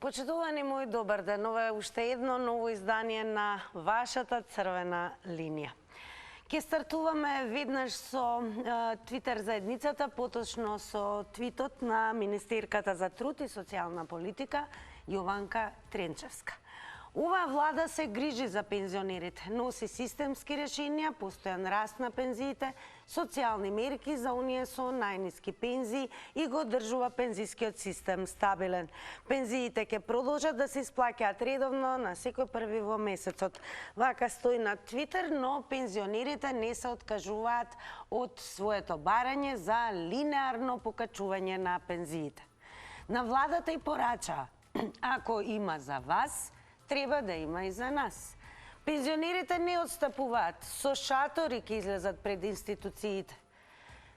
Почитувани мој, добар ден. Ова е уште едно ново издание на вашата црвена линија. Ке стартуваме веднаш со Твитер заедницата, поточно со твитот на Министерката за труд и социјална политика Јованка Тренчевска. Оваа влада се грижи за пензионерите, носи системски решенија, постојан раст на пензиите, социјални мерки за оние со најниски пензии и го одржува пензискиот систем стабилен. Пензиите ќе продолжат да се исплаќаат редовно на секој први во месецот. Вака стои на Твитер, но пензионерите не се откажуваат од своето барање за линеарно покачување на пензиите. На владата и порача, ако има за вас, треба да има и за нас. Пензионерите не отстапуваат, со шатори ќе излезат пред институциите.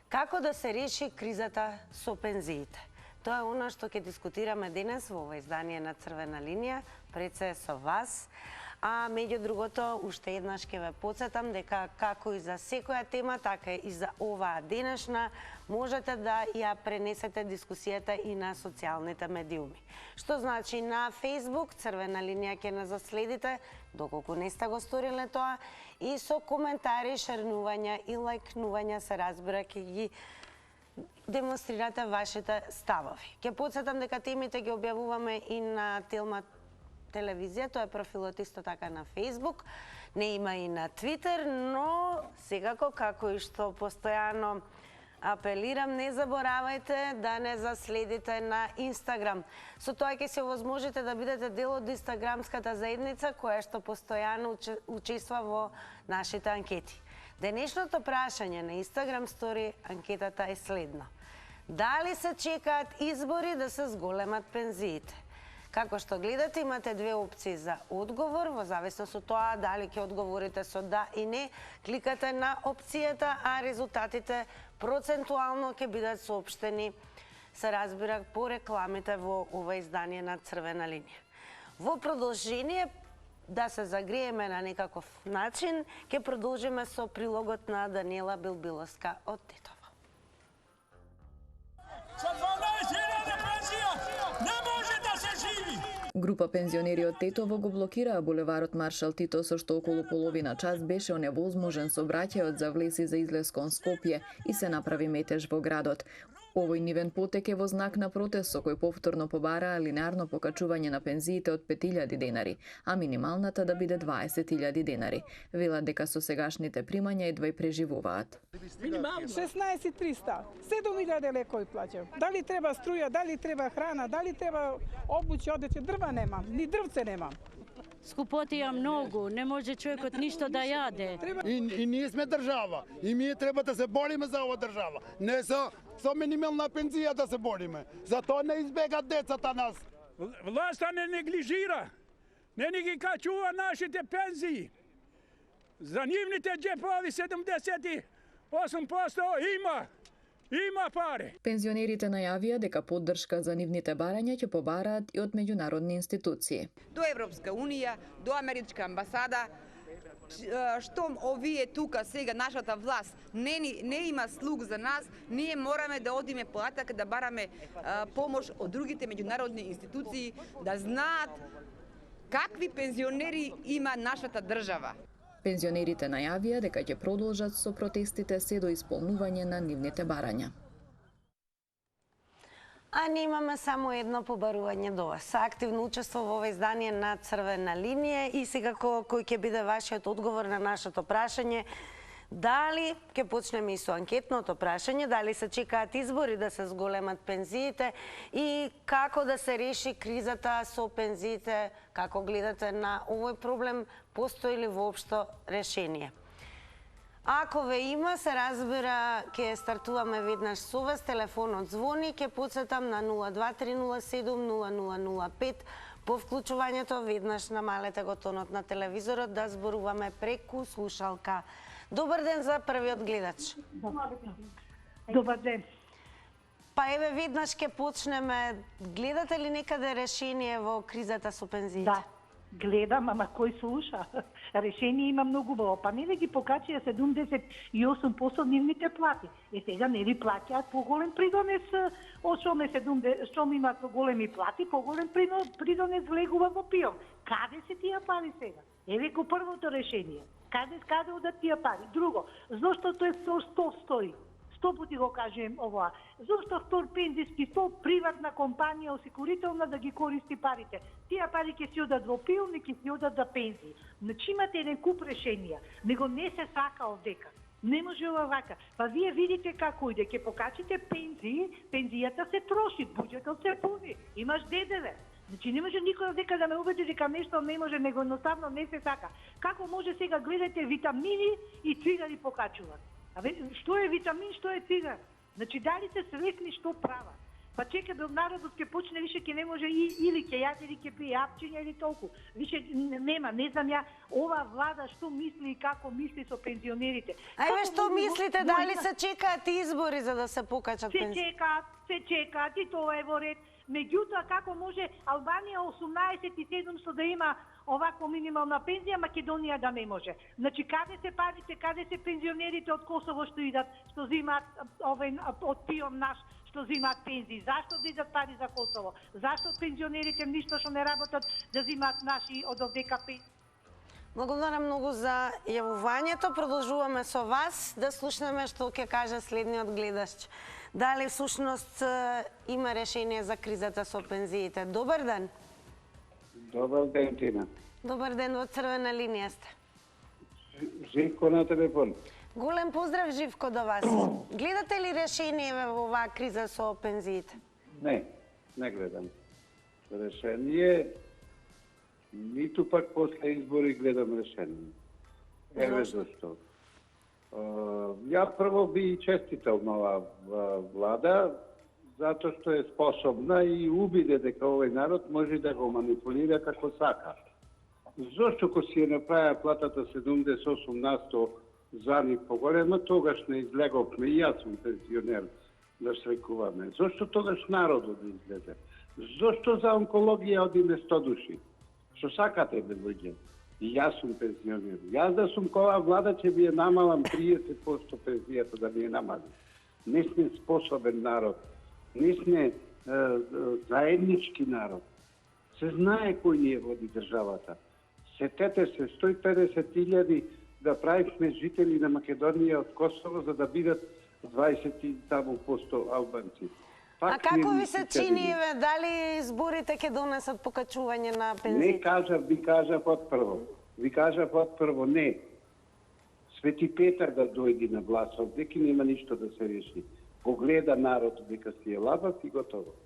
Како да се реши кризата со пензиите? Тоа е она што ќе дискутираме денес во ова издание на Црвена линија, пред се со вас. А меѓу другото, уште еднаш ќе ве потсетам дека како и за секоја тема, така и за оваа денешна, можете да ја пренесете дискусијата и на социјалните медиуми. Што значи на Facebook, Црвена линија ќе не заследите, доколку не сте го сториле тоа, и со коментари, шернувања и лајкнувања се разбира ќе ги демонстрирате вашите ставови. Ќе потсетам дека темите ги објавуваме и на Телма телевизија, тоа е профилот исто така на Facebook, не има и на Twitter, но секако како и што постојано апелирам, не заборавајте да не заследите на Instagram. Со тоа ќе се овозможите да бидете дел од инстаграмската заедница која што постојано учества во нашите анкети. Денешното прашање на Instagram Story анкетата е следно. Дали се чекаат избори да се зголемат пензиите? Како што гледате, имате две опции за одговор, во зависност од тоа дали ќе одговорите со да и не, кликате на опцијата, а резултатите процентуално ќе бидат соопштени, се разбира, по рекламите во ова издание на Црвена линија. Во продолжение, да се загрееме на некаков начин, ќе продолжиме со прилогот на Даниела Билбиловска од Тетово. Група пензионери од Тетово го блокираа булеварот Маршал Тито, со што околу половина час беше оневозможен сообраќајот за влез и за излез кон Скопје и се направи метеж во градот. Овој нивен потек е во знак на протест со кој повторно побараа линеарно покачување на пензиите од 5.000 денари, а минималната да биде 20.000 денари. Велат дека со сегашните примања едва и преживуваат. 16.300, 7.000 лекови плаќам. Дали треба струја, дали треба храна, дали треба обуќа, одење, дрва немам, ни дрвце немам. Скупотија многу, не може човекот ништо да јаде. И ние сме држава, и ние треба да се бориме за ова држава. Не со минимална пензија да се бориме. Затоа не избегат децата нас. Власта не неглижира, не ни ги качува нашите пензии. За нивните џепови 78% има пари. Пензионерите најавија дека поддршка за нивните барања ќе побараат и од меѓународни институции. До Европска унија, до Америчка амбасада, штом овие тука сега нашата власт не има слуг за нас, ние мораме да одиме понатака да бараме помош од другите меѓународни институции, да знаат какви пензионери има нашата држава. Пензионерите најавија дека ќе продолжат со протестите се до исполнување на нивните барања. А ние имаме само едно побарување до вас. Активно учество во ова издание на Црвена линија и секако кој ќе биде вашиот одговор на нашето прашање. Дали, ќе почнеме и со анкетното прашање, дали се чекаат избори да се зголемат пензиите и како да се реши кризата со пензиите, како гледате на овој проблем, постои ли воопшто решение? Ако ве има, се разбира, ќе стартуваме веднаш со вас, телефонот звони, ќе потсетам на 02307-0005. По вклучувањето веднаш намалете го тонот на телевизорот да зборуваме преку слушалка. Добар ден за првиот гледач. Добар ден. Па еве веднаш ќе почнеме. Гледате ли некаде решение во кризата со пензиите? Да. Гледам, ама кој слуша? Решение има многу во. Па нели ги покачија 78% нивните плати. Сега нели плаќаат поголем придонес, ошоме 70, штом имаат големи плати, поголем придонес влегува во ПИО. Каде се тие пари сега? Еве го првото решение. Каде одат тие пари? Друго, зошто тој 100 стои? 100 пати го кажем ова. Зошто втор пензиски стол, приватна компанија осигурителна да ги користи парите? Тие пари ќе си одат во ПИО, не ќе си одат за пензии. Значи имате еден куп решенија, него не се сака овдека. Не може овака. Па вие видите како иде, ќе покачите пензии, пензијата се троши, буџетот се пуни, имаш ДДВ. Значи не може никој дека да ме убеди дека нешто не може, него едноставно не се сака. Како може сега гледате витамини и цигари покачуваат? Што е витамин, што е цигар? Значи дали се свесни што права? Па чека до народот ќе почне више ќе не може или ќе јаде или ќе пие апчиња или толку. Више нема, не знам ја ова влада што мисли и како мисли со пензионерите. Ајде што мислите, дали се чекаат избори за да се покачат пензии? Се чекаат и тоа е во ред. Меѓутоа, како може Албанија 18,700 да има овакво минимална пензија, Македонија да не може? Значи, каде се парите, каде се пензионерите од Косово што идат, што взимаат од ПИО наш, што взимаат пензии? Зашто да идат пари за Косово? Зашто пензионерите ништо што не работат да взимаат наши од овдека пензии? Благодарам многу за јавувањето. Продолжуваме со вас да слушнеме што ќе каже следниот гледащ. Дали всушност има решение за кризата со пензиите? Добар ден. Добар ден, Тина. Добар ден, во црвена линија сте. Живко на телефон. Голем поздрав, Живко, до вас. Гледате ли решение во оваа криза со пензиите? Не гледам. Решение, ниту пак после избори гледам решение. Еве зашто. Ја прво би честитал на оваа влада, затоа што е способна и убеде дека овој народ може да го манипулира како сака. Зошто кога си ја направија платата 78% за ни поголема, тогаш не излеговме, и јас сум пенсионер, да штрекуваме. Зошто тогаш народот не излезе? Зошто за онкологија одиме 100 души? Што сакате да луѓе? И јас сум пенсионер. Јас да сум која влада ќе би ја намалам 30% пензијата да би ја намалим. Не сме способен народ. Не сме заеднички народ. Се знае кој ни ја води државата. Сетете се 150.000 да правихме жители на Македонија од Косово за да бидат 20% албанци. А како ви се чини, дали изборите ќе донесат покачување на пензиите? Ви кажав од прво, не. Свети Петар да дојди на власт, дека нема ништо да се реши. Погледа народот дека си е лабав и готово.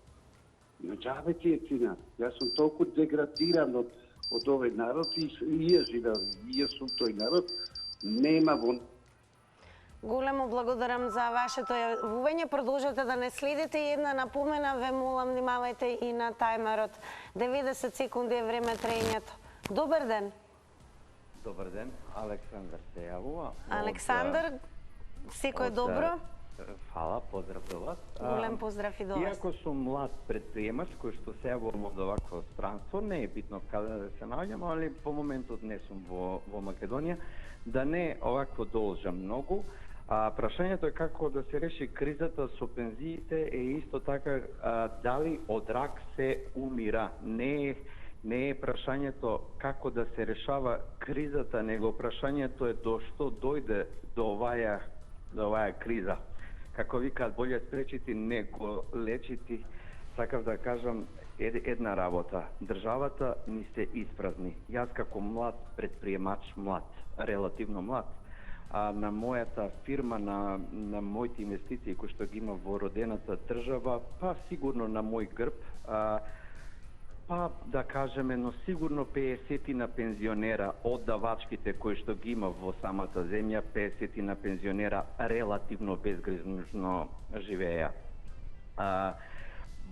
Наџабе ти е цена. Јас сум толку деградиран од овој народ и ја живеам, и ја сум тој народ. Нема вон. Големо благодарам за вашето јавување. Продолжете да не следите. Една напомена, ве молам, внимавајте и на тајмерот. 90 секунди е време траењето. Добар ден. Добар ден, Александар се јавува. Александар, секој добро? Фала, поздрав до вас. Голем поздрав и до вас. Иако сум млад предприемач кој што се јавувам од овакво странство, не е битно каде да се наоѓам, али по моментот не сум во Македонија, да не овакво должам многу. Прашањето е како да се реши кризата со пензиите е исто така дали од рак се умира. Не е прашањето како да се решава кризата, него прашањето е до што дојде до оваа криза. Како викаат, боле спречити него лечити. Сакав да кажам една работа. Државата ни се испразни. Јас како млад предприемач, релативно млад, на мојата фирма, на моите инвестиции кои што ги има во родената држава, па сигурно на мој грб, па да кажеме, но сигурно 50 на пензионера од давачките кои што ги има во самата земја, 50 на пензионера релативно безгрижно живееа.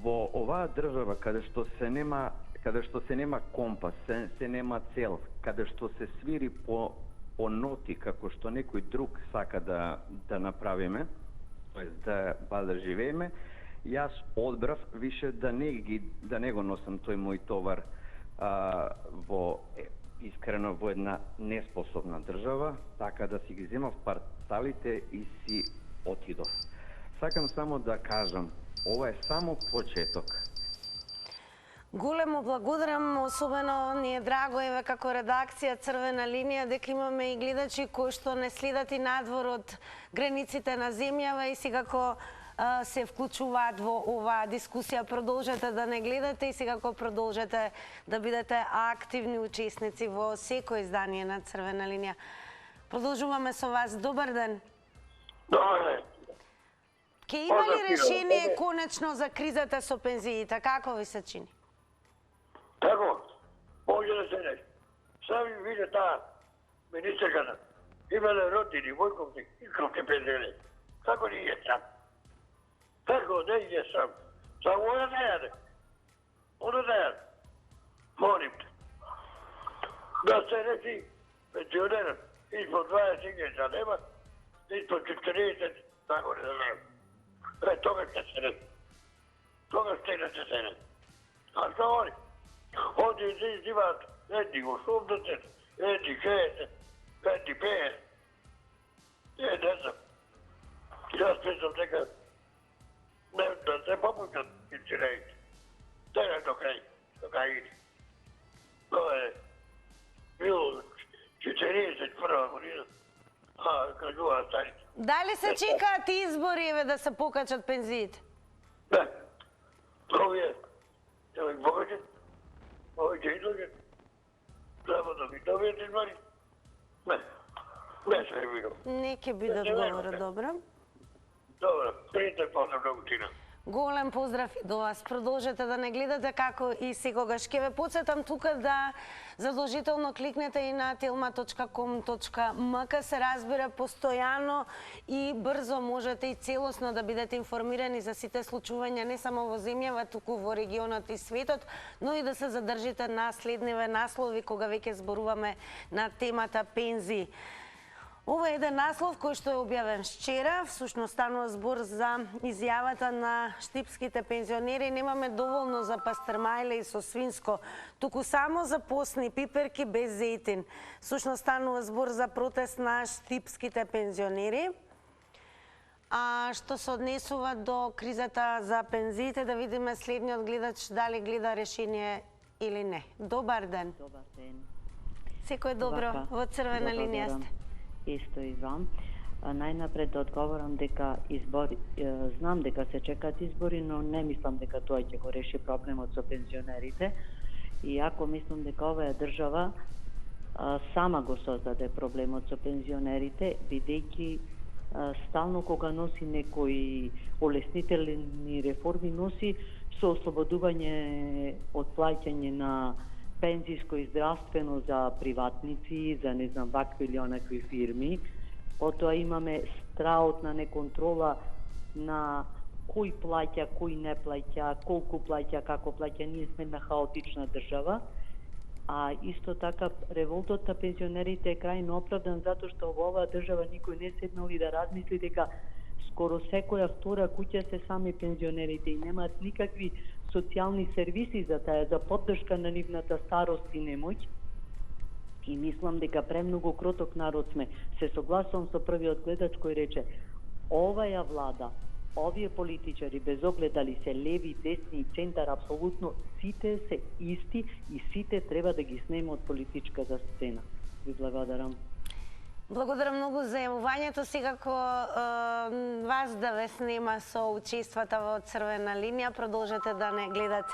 Во оваа држава каде што се нема компас, се нема цел, каде што се свири по ноти како што некој друг сака да направиме, да живееме, јас одбрав више да не го носам тој мој товар искрено во една неспособна држава, така да си ги земав парталите и си отидов. Сакам само да кажам, ова е само почеток. Големо благодарам, особено ни е драго еве како редакција Црвена линија дека имаме и гледачи кои што не следат и надвор од границите на земјава и секако се вклучуваат во оваа дискусија. Продолжете да не гледате и секако продолжете да бидете активни учесници во секој издание на Црвена линија. Продолжуваме со вас. Добар ден. Добар ден. Ке има ли решение конечно за кризата со пензиите? Како ви се чини? Како? Може да се не. Сами виде таа министерката. Имале родини, војковци, искровки пензиoni. Како не е сам? Како не е сам? Само она не јаде. Она не јаде. Молим те. Да се речи пензионерът испод 20 000 нема, испод 40, tako ne znam. Toga će se ne. Toga će se ne. A što oni? Oni izivat jedni 80, jedni 60, jedni 50. Ne znam. Ja spisam neka da se popušam će reći. Da je do kraj ide. To je bilo 41. godina. A kad druga stanica. Дали се чекаат избори еве да се покачат пензиите? Не. Овие ќе ги покачат. Овие ќе излогат. Треба да ги добијат избори. Не. Не се видам. Не ќе бидат говора, добро. Добро. Пријатен поздрав на Гутина. Голем поздрав и до вас. Продолжете да не гледате како и секогаш. Ке ве подсетам тука да задолжително кликнете и на telma.com.mk. Се разбира постојано и брзо можете и целосно да бидете информирани за сите случувања не само во земјава, туку во регионот и светот, но и да се задржите на следниве наслови кога веќе зборуваме на темата пензии. Ова е еден наслов кој што е објавен вчера, всушност станува збор за изјавата на штипските пензионери. Немаме доволно за пастермајле и со свинско, туку само за постни пиперки без зејтин. Всушност станува збор за протест на штипските пензионери. А што се однесува до кризата за пензиите, да видиме следниот гледач дали гледа решение или не. Добар ден. Добар ден. Секој добро во Црвена линија сте. Исто и вам. Најнапред да одговорам дека избори, знам дека се чекаат избори, но не мислам дека тоа ќе го реши проблемот со пензионерите. И ако мислам дека оваа држава сама го создаде проблемот со пензионерите, бидејќи стално кога носи некои олеснителни реформи, носи со ослободување од плаќање на пензиско и здравствено за приватници, за не знам вакви или онакви фирми. Потоа имаме страотна неконтрола на кој плаќа, кој не плаќа, колку плаќа, како плаќа. Ние сме една хаотична држава. А исто така револтот на пензионерите е крајно оправдан затоа што во оваа држава никој не седнал и да размисли дека скоро секоја втора куќа се сами пензионерите и немаат никакви социјални сервиси за таа, за поддршка на нивната старост и немоќ. И мислам дека премногу кроток народ сме. Се согласувам со првиот гледач кој рече оваа влада, овие политичари, без оглед дали се леви, десни и центар, апсолутно сите се исти и сите треба да ги снеме од политичката сцена. Ви благодарам. Благодарам многу за јавувањето. Секако вас да ве снема со учествата во Црвена линија. Продолжете да не гледате.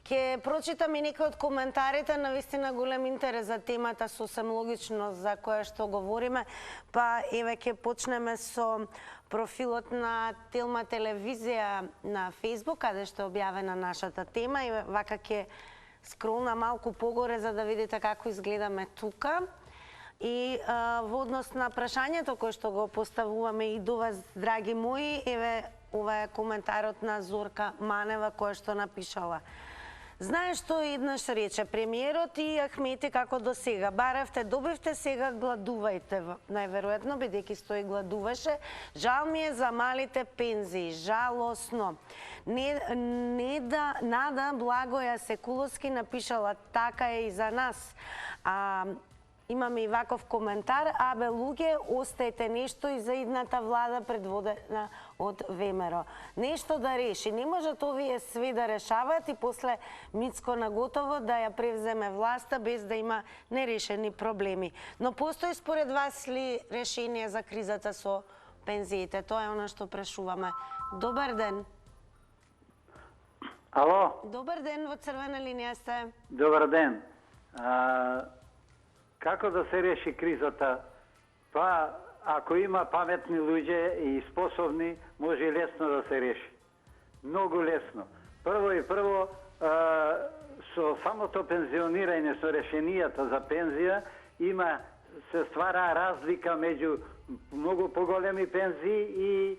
Ке прочитам и некои од коментарите, навистина голем интерес за темата, сосем логично за која што говориме. Па еве ке почнеме со профилот на Телма телевизија на Facebook, каде што е објавена нашата тема и вака ке скролна малку погоре за да видите како изгледаме тука. И во однос на прашањето кое што го поставуваме и до вас, драги мои, еве ова е коментарот на Зорка Манева која што напишала. Знаеш што еднаш рече премиерот и Ахмети како до сега. Баравте, добивте, сега гладувајте. Најверојатно, бидејќи стои гладуваше. Жал ми е за малите пензии. Жалосно. Нада Благоја Секуловски напишала така е и за нас. Имаме и ваков коментар. Абе, луѓе, остајте нешто и за идната влада предводена од ВМРО. Нешто да реши. Не можат овие све да решаваат и после Мицко наготово да ја превземе власта без да има нерешени проблеми. Но постои според вас ли решение за кризата со пензиите? Тоа е она што прашуваме. Добар ден. Ало. Добар ден, во црвена линија сте. Добар ден. Како да се реши кризата? Па, ако има паметни луѓе и способни, може и лесно да се реши. Многу лесно. Прво, со самото пензионирање, со решенијата за пензија, се ствара разлика меѓу многу поголеми пензии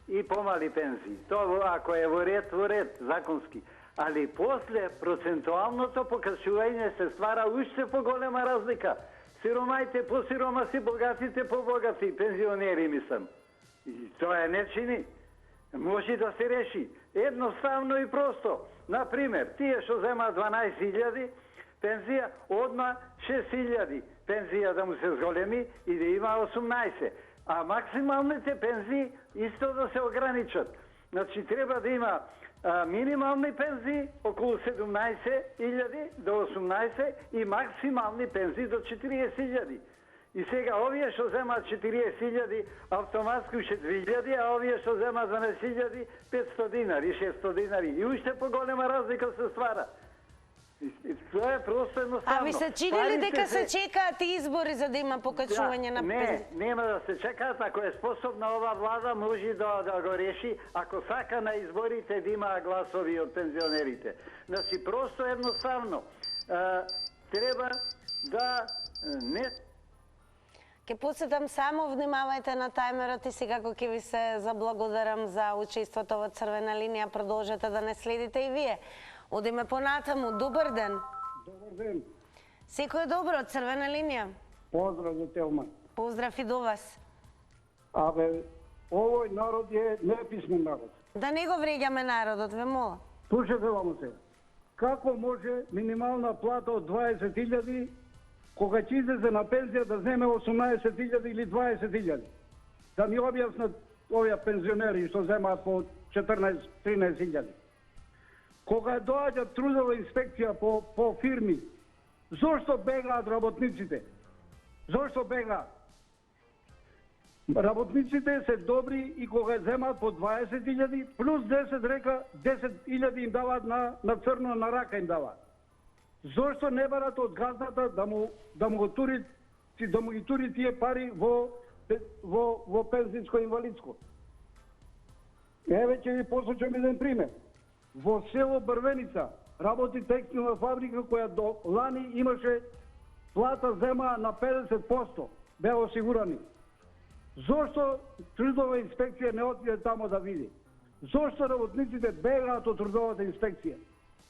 и помали пензии. Тоа, ако е во ред, законски. Али после процентуалното покачување се ствара уште поголема разлика. Сиромајте посиромаси, богатите побогати, пензионери мислам. И тоа не чини. Може да се реши. Едноставно и просто. Например, тие што земаат 12.000 пензија, одма 6.000 пензија да му се зголеми и да има 18. А максималните пензии исто да се ограничат. Значи, треба да има минимални пензии околу 17.000 до 18 и максимални пензии до 40.000. И сега овие што земаат 40.000 автоматски уште 2.000, а овие што земаат 12.000 500 динари, 600 динари. И уште поголема разлика се ствара. Тоа е просто едноставно. А ви се чини ли дека се чекаат избори за да има покачување на пензии? Не, нема да се чекаат. Ако е способна ова влада, може да го реши. Ако сака на изборите да има гласови од пензионерите. Значи, просто едноставно. Треба да не... Ке подсетам само, внимавајте на тајмерот и секако ќе ви се заблагодарам за учеството во црвена линија. Продолжете да не следите и вие. Одиме понатаму. Добар ден. Добар ден. Секој добро, црвена линија. Поздрав за Телма. Поздрав и до вас. Абе, овој народ е неписмен народ. Да не го вреѓаме народот, ве мола. Слушате вам се. Како може минимална плата од 20.000 кога ќе излезе на пензија да земе 18.000 или 20.000? Да ми објаснат овие пензионери што земаат по 14-13.000. Кога доаѓа трудова инспекција по фирми, зошто бегаат работниците? Зошто бегаат? Работниците се добри и кога земаат по 20.000 плюс 10 река 10.000 им даваат на црно, на рака им даваат. Зошто не барат од газдата да му ги тури тие пари во пензijsko инвалидско? Еве ќе ви посочам еден пример. Во село Брвеница работи текстилна фабрика која до лани имаше плата зема на 50%, беа осигурани. Зошто трудова инспекција не отиде тамо да види? Зошто работниците бегаат од трудовата инспекција?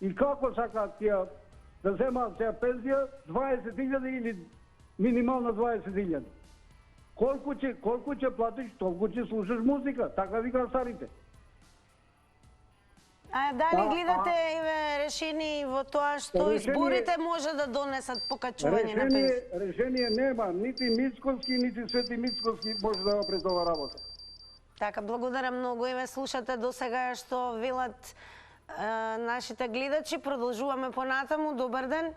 И како сакаат тие да земаат сега пензија 20.000 или минимална 20.000? Колку ќе платиш, толку ќе слушаш музика, така викаат старите. А дали гледате решение во тоа што изборите може да донесат покачување на пензија? Решение нема, нити Мицковски, нити Свети Мицковски може да го пред ова работа. Така, благодарам многу. Еве слушате до сега што велат нашите гледачи. Продолжуваме понатаму. Добар ден.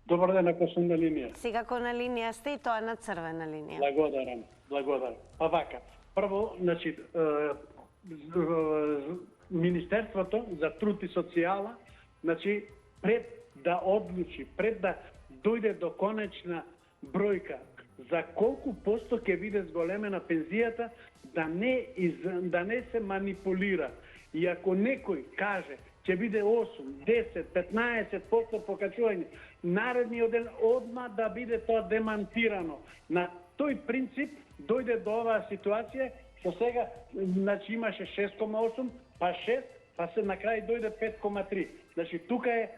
Добар ден, ако сум на линија. Секако на линија сте и тоа е на црвена линија. Благодарам. Па вака, прво, значи, Министерството за труд и социјала, значи, пред да одлучи, пред да дојде до конечна бројка за колку посто ќе биде зголемена пензијата, да не се манипулира. И ако некој каже ќе биде 8, 10, 15% покачување, наредниот ден одма да биде тоа демантирано. На тој принцип дојде до оваа ситуација, што сега, значи, имаше 6,8, па 6, па се на крај дојде 5,3. Значи тука е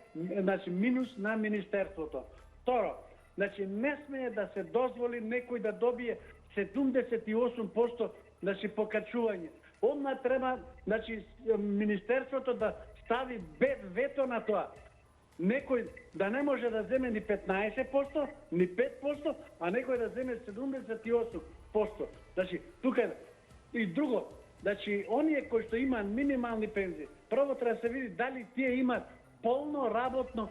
минус на министерството. Второ, значи не смее да се дозволи некој да добие 78% покачување. Одма треба министерството да стави вето на тоа. Некој да не може да земе ни 15%, ни 5%, а некој да земе 78%. Значи, тука е. И друго, значи, оние кои што имаат минимални пензии, прво треба да се види дали тие имаат полно работно,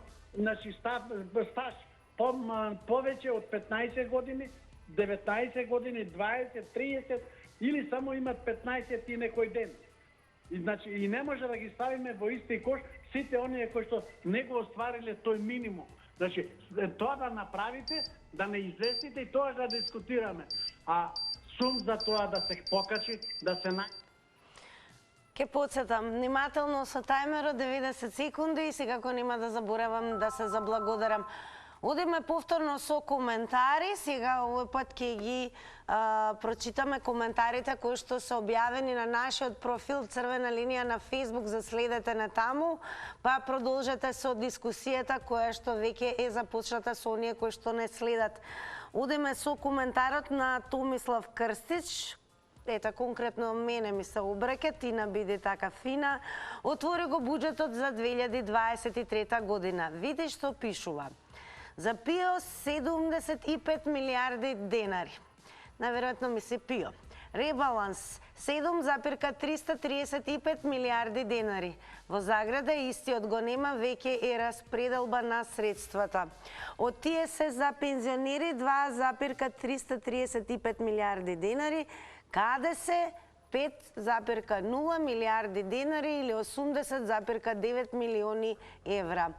стаж повеќе од 15 години, 19 години, 20, 30, или само имат 15 и некој ден. И не може да ги ставиме во исти кош сите оние кои што не го оствариле тој минимум. Значи, тоа да направите, да не известите и тоа да дискутираме. А сум за тоа да се покачи, да се Ке подсетам, внимателно со тајмерот 90 секунди и секако нема да заборавам да се заблагодарам. Одиме повторно со коментари, сега овој пат ќе ги прочитаме коментарите кои што се објавени на нашиот профил Црвена линија на Facebook, заследете на таму, па продолжете со дискусијата која што веќе е започната со оние кои што не следат. Одиме со коментарот на Томислав Крстич. Ета, конкретно мене ми се обраќа, Тина биде така фина. Отвори го буџетот за 2023 година. Види што пишува. За ПИО 75 милиарди денари. Наверојатно ми се ПИО. Ребаланс 7,335 милиарди денари. Во заграда истиот го нема, веќе е распределба на средствата. Од тие се за пензионери 2,335 милиарди денари, каде се 5,0 милиарди денари или 80,9 милиони евра.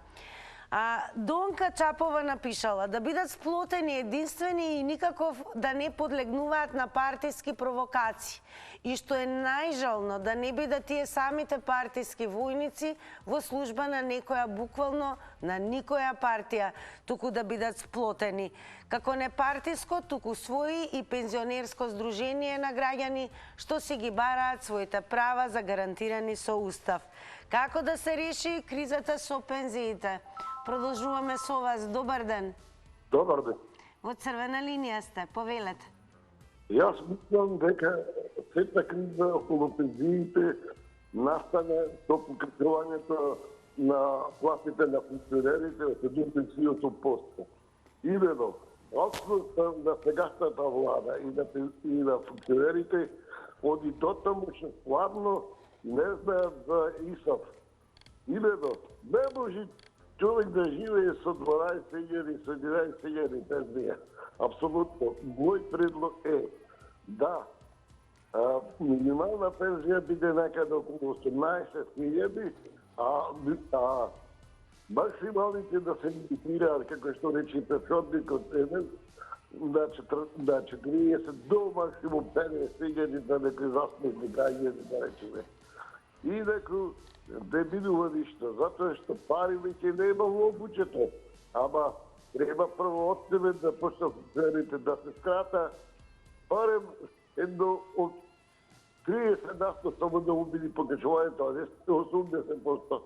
Донка Чапова напишала да бидат сплотени, единствени и никаков да не подлегнуваат на партиски провокации. И што е најжално, да не бидат тие самите партиски војници во служба на некоја, буквално на никоја партија, туку да бидат сплотени. Како не партиско, туку своји и пензионерско здружение на граѓани што си ги бараат своите права загарантирани со Устав. Како да се реши кризата со пензиите? Продолжуваме со вас. Добар ден. Добар ден. Во Црвена линија сте, повелете. Јас мислам дека сета криза околу пензиите настане со покачувањето на платите на функционерите од 78%. Имено, отсутството на сегашната влада и на функционерите оди дотаму што стварно не знаат за ИСАФ. Имено, не може човек да живее со 12.000, со 11.000 пензија. Апсолутно. Мој предлог е да минимална пензија биде некаде околу 18.000, а максималните да се лимитираат, како што рече претходникот, на 40 до максимум 50.000 за некој заслужни граѓани, да речеме. Инаку не минува ништо, затоа што пари веќе нема во буџетот. Ама треба прво од себе да почнат функционерите да се скрата, барем едно од 30% само да убили покачувањето, а не 80%.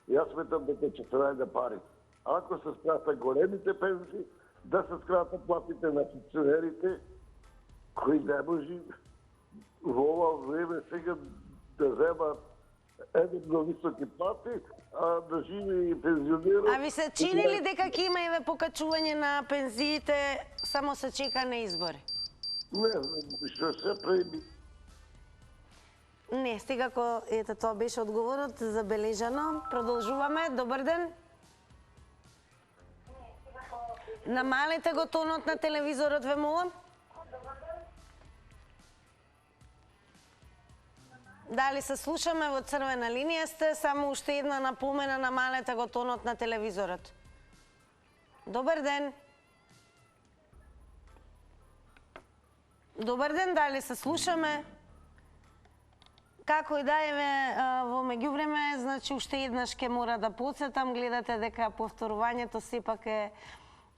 Јас сметам дека ќе се најде пари. Ако се скрата големите пензии, да се скрата платите на функционерите, кои не може во ова време сега да земат едно високи плати, а да живе и пензионерот. А ви се чини ли дека ќе има еве покачување на пензиите, само се чека на избори? Не, што се преби. Не, стигако ете тоа беше одговорот, забележано. Продолжуваме. Добар ден. Намалете го тонот на телевизорот, ве молам. Дали се слушаме во Црвена линија сте, само уште една напомена, намалете го тонот на телевизорот. Добар ден. Добар ден, дали се слушаме? Како и да е во меѓувреме, значи уште еднаш ќе мора да подсетам, гледате дека повторувањето сепак е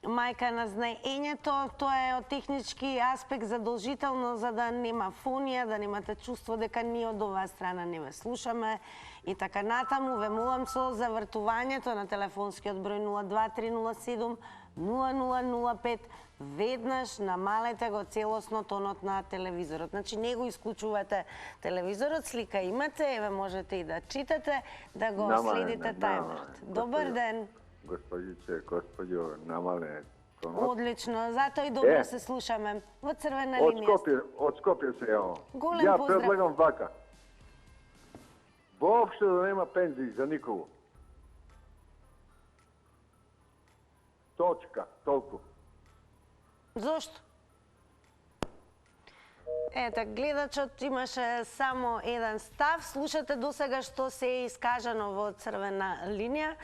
мајка на знаењето. Тоа е од технички аспект задолжително за да нема фонија, да немате чувство дека ние од оваа страна не ве слушаме и така натаму. Ве молам со завртувањето на телефонскиот број 02307 0005. Веднаш намалете го целосно тонот на телевизорот. Значи не го исклучувате телевизорот, слика имате, еве можете и да читате, да го следите тајмерот. Добар ден. Господјо, намале тонот. Одлично, затоа и добро се слушаме. Во црвена линија. Од Скопје се јавам. Голем Ја поздрав. предлагам вака. Воопшто да нема пензии за никого. Точка, толку. Зошто? Ете, гледачот имаше само еден став. Слушате досега што се е искажано во црвена линија.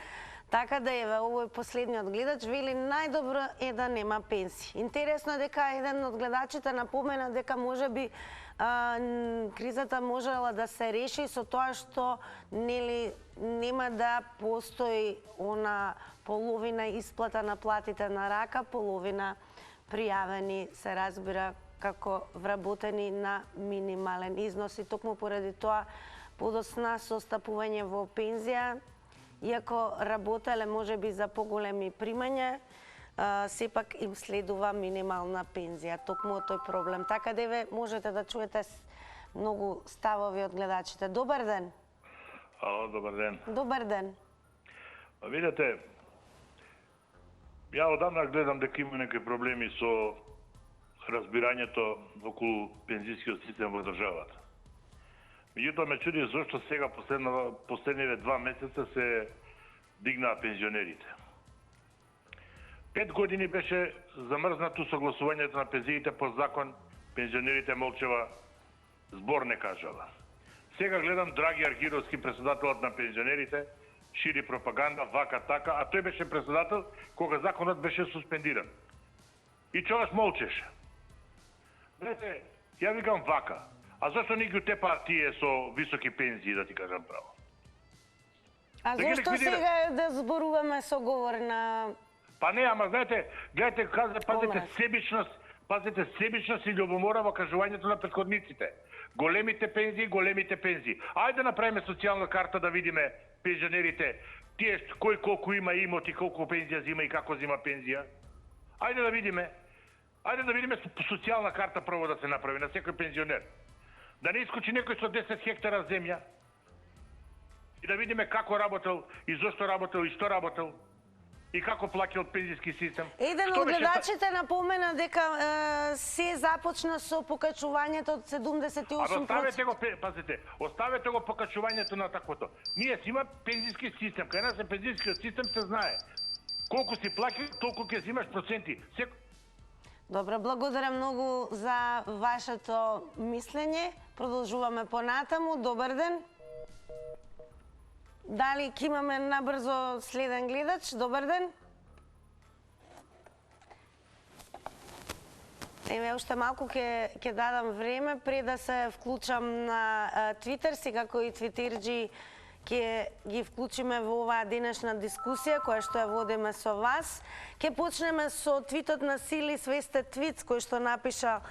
Така да еве овој последниот гледач вели најдобро е да нема пенсии. Интересно е дека еден од гледачите напомена дека можеби кризата можела да се реши со тоа што нели нема да постои она половина исплата на платите на рака, половина пријавени, се разбира, како вработени на минимален износ и токму поради тоа подосна состапување во пензија, иако работеле можеби за поголеми примања, сепак им следува минимална пензија, токму од тој проблем. Така да еве можете да чуете многу ставови од гледачите. Добар ден. Ало, добар ден. Добар ден. Видете, ја одамна гледам дека има некои проблеми со разбирањето околу пензискиот систем во државата. Меѓутоа ме чуди зашто сега последниве 2 месеца се дигнаа пензионерите. 5 години беше замрзнато согласувањето на пензиите по закон, пензионерите молчева, збор не кажала. Сега гледам Драги Аргировски, председателот на пензионерите, шири пропаганда, вака така, а тој беше председател кога законот беше суспендиран. И човек молчеше. Знаете, ја викам вака, а зашто не ги тепаат тие со високи пензии, да ти кажам право? А зашто сега да зборуваме со говор на... Па не, ама знаете, гледате, пазите себичност и љубомора во кажувањето на претходниците. Големите пензии. Ајде да направиме социјална карта да видиме пензионерите, тие кој колку има имот и колку пензија зима и како зима пензија. Ајде да видиме социјална карта прво да се направи на секој пензионер. Да не искочи некој со 10 хектара земја и да видиме како работел и зошто работел и што работел и како плаќал пензиски систем. Еден од гледачите напомена дека се започна со покачувањето од 78%. Оставете го покачувањето на таквото. Ние си има пензиски систем, кај нас е пензискиот систем се знае. Колку си плаќаш, толку ќе взимаш проценти. Добро, благодарам многу за вашето мислење. Продолжуваме понатаму. Добар ден. Дали ќе имаме набрзо следен гледач? Добар ден. Еве, уште малку ќе дадам време пред да се вклучам на Твитер, сега кои твитерџи ќе ги вклучиме во оваа денешна дискусија која што ја водиме со вас. Ќе почнеме со твитот на Сили Свесте Твиц, кој што напиша: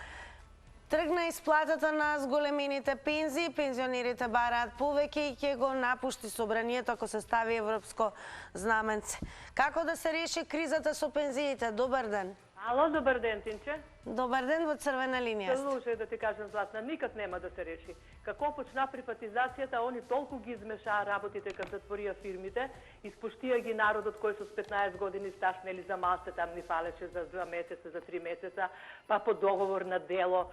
тргна исплатата на зголемените пензии, пензионерите бараат повеќе и ќе го напушти собранието ако се стави европско знаменце. Како да се реши кризата со пензиите? Добар ден. Ало, добар ден, Тинче. Добар ден, во црвена линија. Слушај да ти кажам, Златна, никад нема да се реши. Како почна приватизацијата, они толку ги измешаа работите кога затворија фирмите, испуштија ги народот кој со 15 години стаж, нели за малце там ни фалеше за 2 месеца, за 3 месеца, па по договор на дело.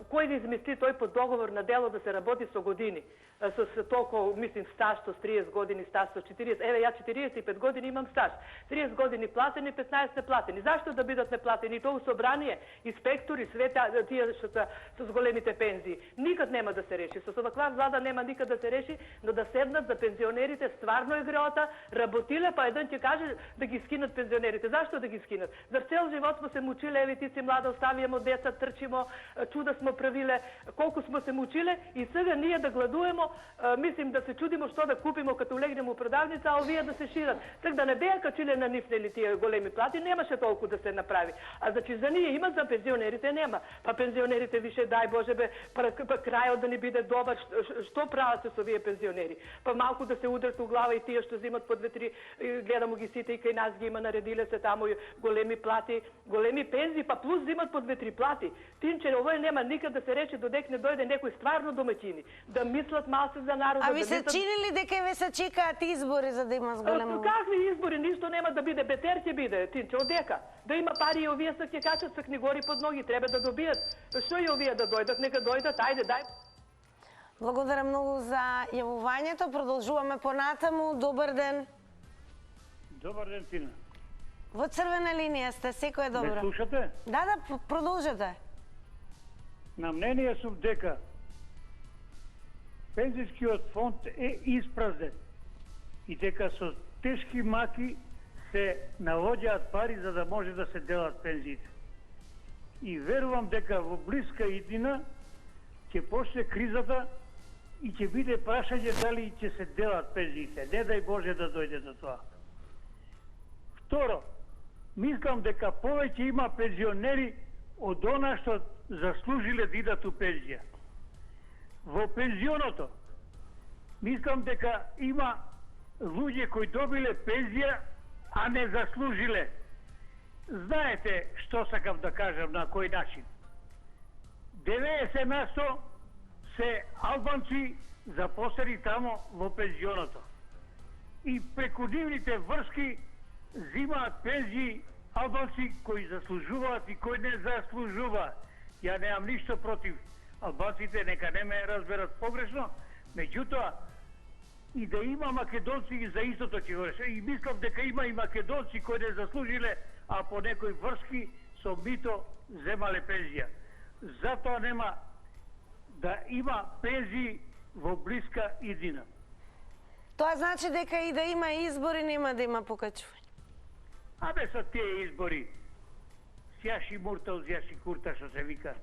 Кој да измисли тој по договор на дело да се работи со години? Со толку, мислим, стаж, со 30 години стаж, со 40. Еве, ја 45 години имам стаж. 30 години платени, 15 неплатени. Зашто да бидат неплатени? Тоа собрание и инспектори, све тие што се со големите пензии. Никад нема да се реши. Со ваква влада нема никад да се реши, но да седнат за пензионерите стварно е греота, работиле, па еден ќе каже да ги скинат пензионерите. Зашто да ги скинат? За цел живот сме се мучиле, еви ти си млада, оставиемо деца, трчимо, чуда смо правиле, колку смо се мучиле и сега ние да гладуемо, мислим да се чудимо што да купимо като легнемо у продавница, а овие да се шират. Так да не беа качиле на нив нели тие големи плати, немаше толку да се направи. А значи за ние има, за пензионерите нема. Па пензионерите више дај Боже бе, па крајот да не биде добар, што прават со овие пензионери? Па малку да се удрат у глава и тие што земат по 2-3, гледамо ги сите и кај нас ги има, наредиле се таму големи плати, големи пензии, па плюс земат по 2-3 плати. Тинче, овој нема никад да се рече додек не дојде некој стварно домаќини, да мислат малце за народот. А ви се чини ли дека ве се чекаат избори за да има зголемување? Какви избори? Ништо нема да биде, бетер ќе биде, Тинче, одека? Да има пари и овие се ќе качат се книгори под ноги, треба да добијат. Што и овие да дојдат, нека дојдат, ајде, дај. Благодарам многу за јавувањето. Продолжуваме понатаму. Добар ден. Добар ден, Тина. Во црвена линија сте, секој е добро. Ме слушате? Да, продолжете. На мнение сум дека пензijскиот фонд е испразнет и дека со тешки маки се навоѓаат пари за да може да се делат пензиите. И верувам дека во блиска иднина ќе почне кризата и ќе биде прашање дали ќе се делат пензиите. Не дај Боже да дојде до тоа. Второ, мислам дека повеќе има пензионери од она што заслужиле да идат у пензија. Во пензионото, мислам дека има луѓе кои добиле пензија, а не заслужиле. Знаете што сакам да кажам, на кој начин. 90% се албанци запослени тамо во пензионото. И преку нивните врски зимаат пензии албанци кои заслужуваат и кои не заслужуваат. Ја немам ништо против албанците, нека не ме разберат погрешно, меѓутоа и да има македонци и за истото ќе го реше. И мислам дека има и македонци кои не заслужиле, а по некои врски со мито земале пензија. Затоа нема да има пензии во блиска иднина. Тоа значи дека и да има избори нема да има покачување. Абе со тие избори, сјаши мурта, узјаши курта, што се вика.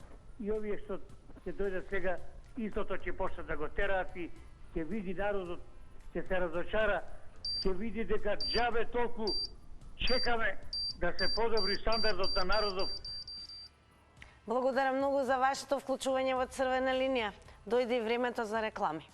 И овие што ќе дојдат сега, истото ќе почнат да го тераат и ќе види народот, ќе се разочара, ќе види дека џабе толку чекаме да се подобри стандардот на народов. Благодарам многу за вашето вклучување во црвена линија. Дојде и времето за реклами.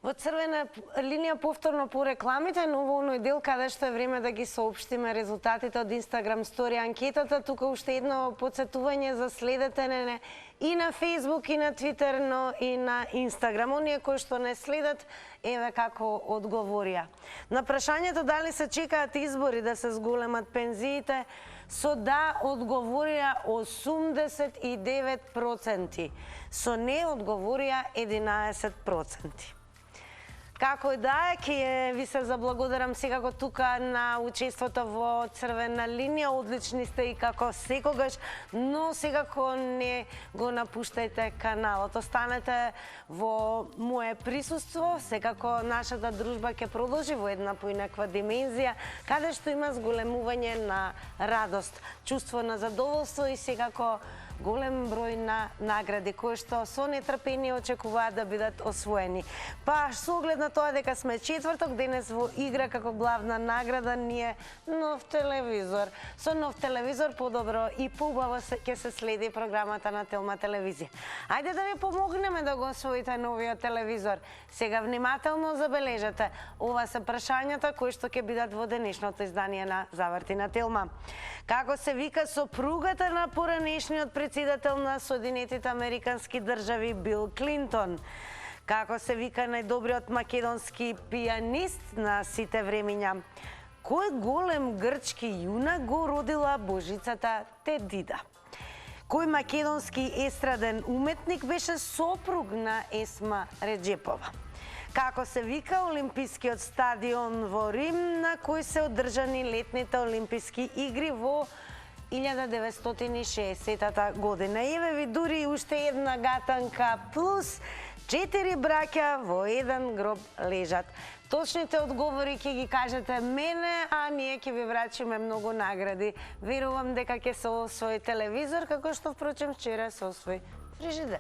Во црвена линија повторно по рекламите, но во оној дел каде што е време да ги соопштиме резултатите од Instagram стори анкетата. Тука уште едно подсетување за следете не и на Facebook, и на Twitter, но и на Instagram. Оние кои што не следат, еве како одговорија. На прашањето дали се чекаат избори да се зголемат пензиите, со да одговорија 89%, со не одговорија 11%. Како и да е, ќе ви се заблагодарам секако тука на учеството во црвена линија. Одлични сте и како секогаш, но секако не го напуштајте каналот. Останете во мое присуство. Секако нашата дружба ќе продолжи во една поинаква димензија, каде што има зголемување на радост, чувство на задоволство и секако голем број на награди кои што со нетрпение очекуваат да бидат освоени. Па со оглед на тоа дека сме четврток, денес во игра како главна награда ни е нов телевизор. Со нов телевизор подобро и поубаво ќе се следи програмата на Телма телевизија. Ајде да ви помогнеме да го освоите новиот телевизор. Сега внимателно забележете. Ова се прашањата кои што ќе бидат во денешното издание на Заврти на Телма. Како се вика сопругата на поранешниот председател на Соединетите Американски држави Бил Клинтон? Како се вика најдобриот македонски пианист на сите времиња? Кој голем грчки јунак го родила божицата Тедида? Кој македонски естраден уметник беше сопруг на Есма Реджепова? Како се вика Олимпискиот стадион во Рим, на кој се одржани летните Олимписки игри во 1960 година. Еве ви дури уште една гатанка плюс 4 браќа во еден гроб лежат. Точните одговори ќе ги кажете мене, а ние ќе ви врачиме многу награди. Верувам дека ќе се освои телевизор, како што впрочем вчера се освои фрижидер.